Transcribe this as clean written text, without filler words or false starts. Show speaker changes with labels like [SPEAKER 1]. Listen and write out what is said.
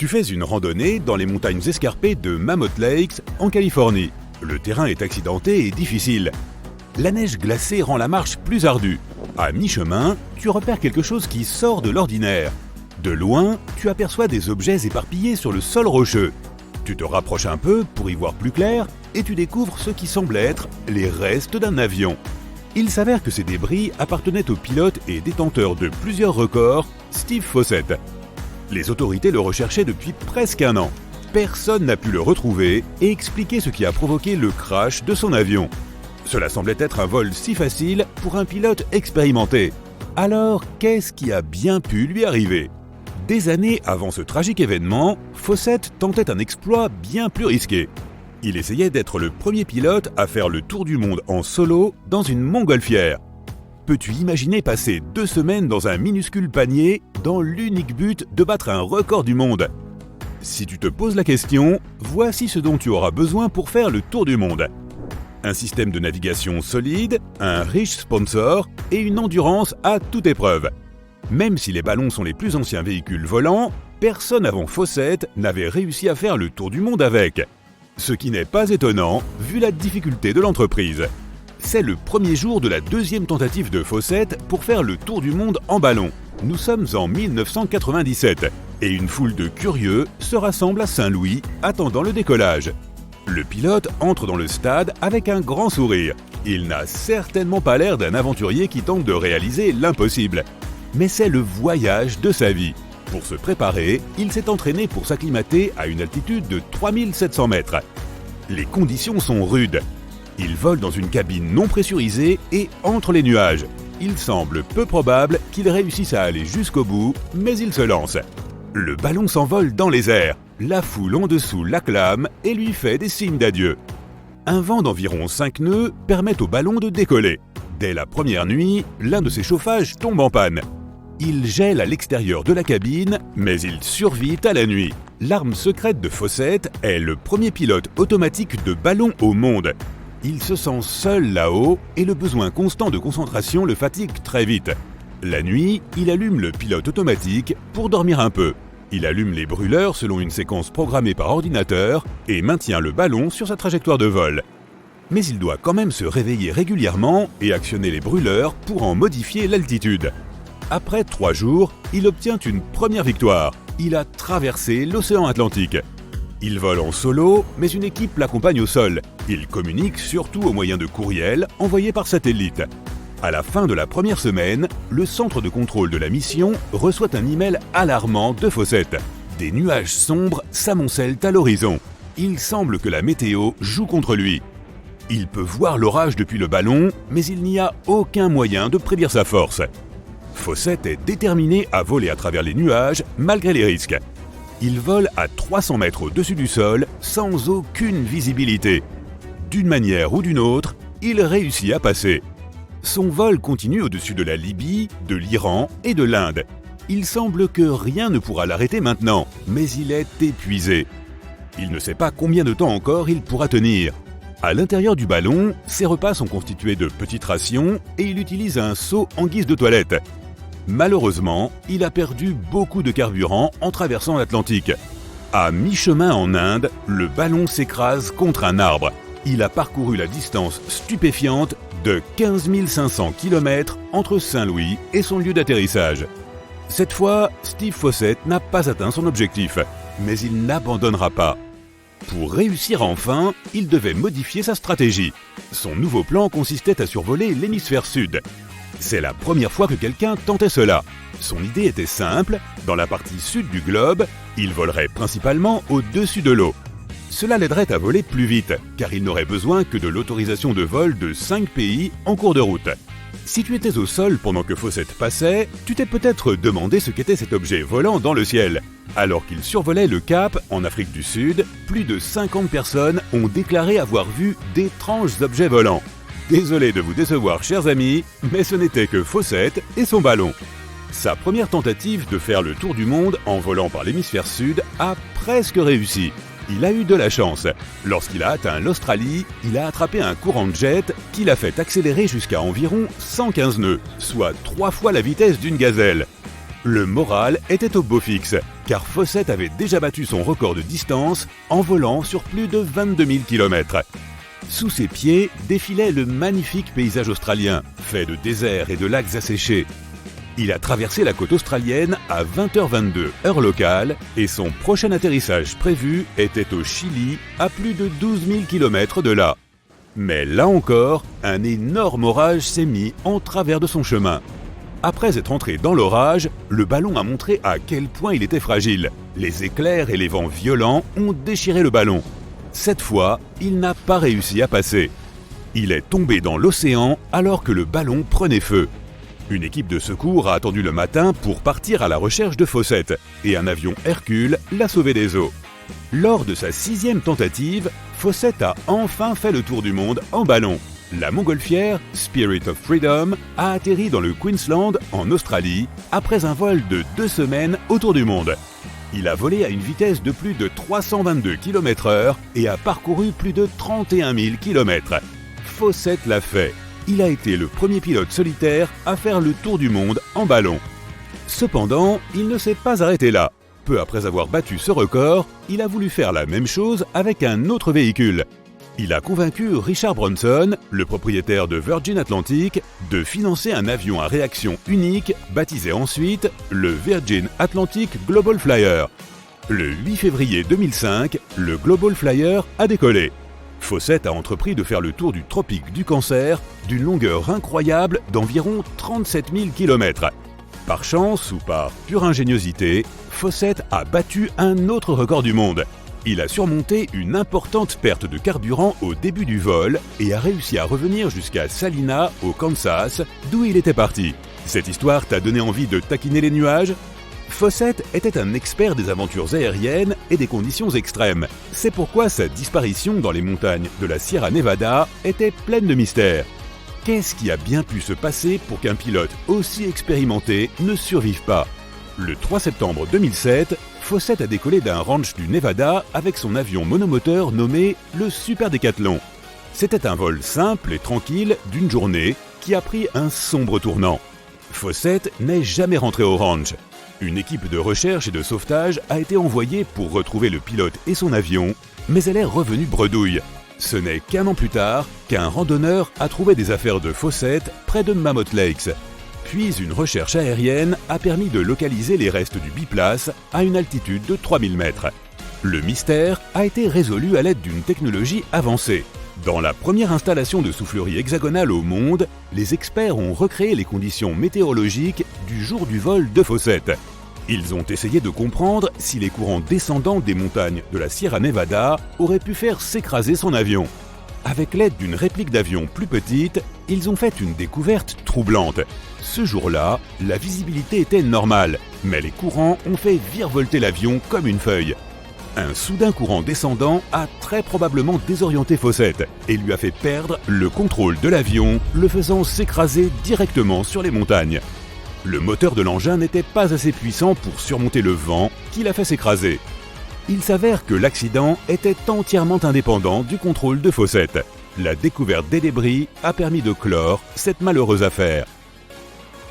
[SPEAKER 1] Tu fais une randonnée dans les montagnes escarpées de Mammoth Lakes, en Californie. Le terrain est accidenté et difficile. La neige glacée rend la marche plus ardue. À mi-chemin, tu repères quelque chose qui sort de l'ordinaire. De loin, tu aperçois des objets éparpillés sur le sol rocheux. Tu te rapproches un peu pour y voir plus clair et tu découvres ce qui semble être les restes d'un avion. Il s'avère que ces débris appartenaient au pilote et détenteur de plusieurs records, Steve Fossett. Les autorités le recherchaient depuis presque un an. Personne n'a pu le retrouver et expliquer ce qui a provoqué le crash de son avion. Cela semblait être un vol si facile pour un pilote expérimenté. Alors, qu'est-ce qui a bien pu lui arriver ? Des années avant ce tragique événement, Fossett tentait un exploit bien plus risqué. Il essayait d'être le premier pilote à faire le tour du monde en solo dans une montgolfière. Peux-tu imaginer passer 2 semaines dans un minuscule panier dans l'unique but de battre un record du monde ? Si tu te poses la question, voici ce dont tu auras besoin pour faire le tour du monde. Un système de navigation solide, un riche sponsor et une endurance à toute épreuve. Même si les ballons sont les plus anciens véhicules volants, personne avant Fossett n'avait réussi à faire le tour du monde avec. Ce qui n'est pas étonnant, vu la difficulté de l'entreprise. C'est le premier jour de la 2e tentative de Fossett pour faire le tour du monde en ballon. Nous sommes en 1997 et une foule de curieux se rassemble à Saint-Louis attendant le décollage. Le pilote entre dans le stade avec un grand sourire. Il n'a certainement pas l'air d'un aventurier qui tente de réaliser l'impossible. Mais c'est le voyage de sa vie. Pour se préparer, il s'est entraîné pour s'acclimater à une altitude de 3700 mètres. Les conditions sont rudes. Il vole dans une cabine non pressurisée et entre les nuages. Il semble peu probable qu'il réussisse à aller jusqu'au bout, mais il se lance. Le ballon s'envole dans les airs. La foule en dessous l'acclame et lui fait des signes d'adieu. Un vent d'environ 5 nœuds permet au ballon de décoller. Dès la première nuit, l'un de ses chauffages tombe en panne. Il gèle à l'extérieur de la cabine, mais il survit à la nuit. L'arme secrète de Fossett est le premier pilote automatique de ballon au monde. Il se sent seul là-haut et le besoin constant de concentration le fatigue très vite. La nuit, il allume le pilote automatique pour dormir un peu. Il allume les brûleurs selon une séquence programmée par ordinateur et maintient le ballon sur sa trajectoire de vol. Mais il doit quand même se réveiller régulièrement et actionner les brûleurs pour en modifier l'altitude. Après 3 jours, il obtient une première victoire. Il a traversé l'océan Atlantique. Il vole en solo, mais une équipe l'accompagne au sol. Il communique surtout au moyen de courriels envoyés par satellite. À la fin de la première semaine, le centre de contrôle de la mission reçoit un email alarmant de Fossett. Des nuages sombres s'amoncellent à l'horizon. Il semble que la météo joue contre lui. Il peut voir l'orage depuis le ballon, mais il n'y a aucun moyen de prédire sa force. Fossett est déterminé à voler à travers les nuages malgré les risques. Il vole à 300 mètres au-dessus du sol sans aucune visibilité. D'une manière ou d'une autre, il réussit à passer. Son vol continue au-dessus de la Libye, de l'Iran et de l'Inde. Il semble que rien ne pourra l'arrêter maintenant, mais il est épuisé. Il ne sait pas combien de temps encore il pourra tenir. À l'intérieur du ballon, ses repas sont constitués de petites rations et il utilise un seau en guise de toilette. Malheureusement, il a perdu beaucoup de carburant en traversant l'Atlantique. À mi-chemin en Inde, le ballon s'écrase contre un arbre. Il a parcouru la distance stupéfiante de 15 500 km entre Saint-Louis et son lieu d'atterrissage. Cette fois, Steve Fossett n'a pas atteint son objectif, mais il n'abandonnera pas. Pour réussir enfin, il devait modifier sa stratégie. Son nouveau plan consistait à survoler l'hémisphère sud. C'est la première fois que quelqu'un tentait cela. Son idée était simple, dans la partie sud du globe, il volerait principalement au-dessus de l'eau. Cela l'aiderait à voler plus vite, car il n'aurait besoin que de l'autorisation de vol de 5 pays en cours de route. Si tu étais au sol pendant que Fossett passait, tu t'es peut-être demandé ce qu'était cet objet volant dans le ciel. Alors qu'il survolait le Cap, en Afrique du Sud, plus de 50 personnes ont déclaré avoir vu d'étranges objets volants. Désolé de vous décevoir, chers amis, mais ce n'était que Fossett et son ballon. Sa première tentative de faire le tour du monde en volant par l'hémisphère sud a presque réussi. Il a eu de la chance. Lorsqu'il a atteint l'Australie, il a attrapé un courant de jet qui l'a fait accélérer jusqu'à environ 115 nœuds, soit 3 fois la vitesse d'une gazelle. Le moral était au beau fixe, car Fawcett avait déjà battu son record de distance en volant sur plus de 22 000 km. Sous ses pieds défilait le magnifique paysage australien, fait de déserts et de lacs asséchés. Il a traversé la côte australienne à 20h22 heure locale et son prochain atterrissage prévu était au Chili, à plus de 12 000 km de là. Mais là encore, un énorme orage s'est mis en travers de son chemin. Après être entré dans l'orage, le ballon a montré à quel point il était fragile. Les éclairs et les vents violents ont déchiré le ballon. Cette fois, il n'a pas réussi à passer. Il est tombé dans l'océan alors que le ballon prenait feu. Une équipe de secours a attendu le matin pour partir à la recherche de Fawcett et un avion Hercule l'a sauvé des eaux. Lors de sa 6e tentative, Fawcett a enfin fait le tour du monde en ballon. La montgolfière Spirit of Freedom a atterri dans le Queensland, en Australie, après un vol de 2 semaines autour du monde. Il a volé à une vitesse de plus de 322 km/h et a parcouru plus de 31 000 km. Fawcett l'a fait. Il a été le premier pilote solitaire à faire le tour du monde en ballon. Cependant, il ne s'est pas arrêté là. Peu après avoir battu ce record, il a voulu faire la même chose avec un autre véhicule. Il a convaincu Richard Branson, le propriétaire de Virgin Atlantic, de financer un avion à réaction unique, baptisé ensuite le Virgin Atlantic Global Flyer. Le 8 février 2005, le Global Flyer a décollé. Fawcett a entrepris de faire le tour du tropique du Cancer d'une longueur incroyable d'environ 37 000 km. Par chance ou par pure ingéniosité, Fawcett a battu un autre record du monde. Il a surmonté une importante perte de carburant au début du vol et a réussi à revenir jusqu'à Salina, au Kansas, d'où il était parti. Cette histoire t'a donné envie de taquiner les nuages ? Fawcett était un expert des aventures aériennes et des conditions extrêmes. C'est pourquoi sa disparition dans les montagnes de la Sierra Nevada était pleine de mystères. Qu'est-ce qui a bien pu se passer pour qu'un pilote aussi expérimenté ne survive pas ? Le 3 septembre 2007, Fawcett a décollé d'un ranch du Nevada avec son avion monomoteur nommé le Super Décathlon. C'était un vol simple et tranquille d'une journée qui a pris un sombre tournant. Fawcett n'est jamais rentré au ranch. Une équipe de recherche et de sauvetage a été envoyée pour retrouver le pilote et son avion, mais elle est revenue bredouille. Ce n'est qu'un an plus tard qu'un randonneur a trouvé des affaires de Fawcett près de Mammoth Lakes. Puis une recherche aérienne a permis de localiser les restes du biplace à une altitude de 3000 mètres. Le mystère a été résolu à l'aide d'une technologie avancée. Dans la première installation de soufflerie hexagonale au monde, les experts ont recréé les conditions météorologiques du jour du vol de Fawcett. Ils ont essayé de comprendre si les courants descendants des montagnes de la Sierra Nevada auraient pu faire s'écraser son avion. Avec l'aide d'une réplique d'avion plus petite, ils ont fait une découverte troublante. Ce jour-là, la visibilité était normale, mais les courants ont fait virevolter l'avion comme une feuille. Un soudain courant descendant a très probablement désorienté Fawcett et lui a fait perdre le contrôle de l'avion, le faisant s'écraser directement sur les montagnes. Le moteur de l'engin n'était pas assez puissant pour surmonter le vent qui l'a fait s'écraser. Il s'avère que l'accident était entièrement indépendant du contrôle de Fawcett. La découverte des débris a permis de clore cette malheureuse affaire.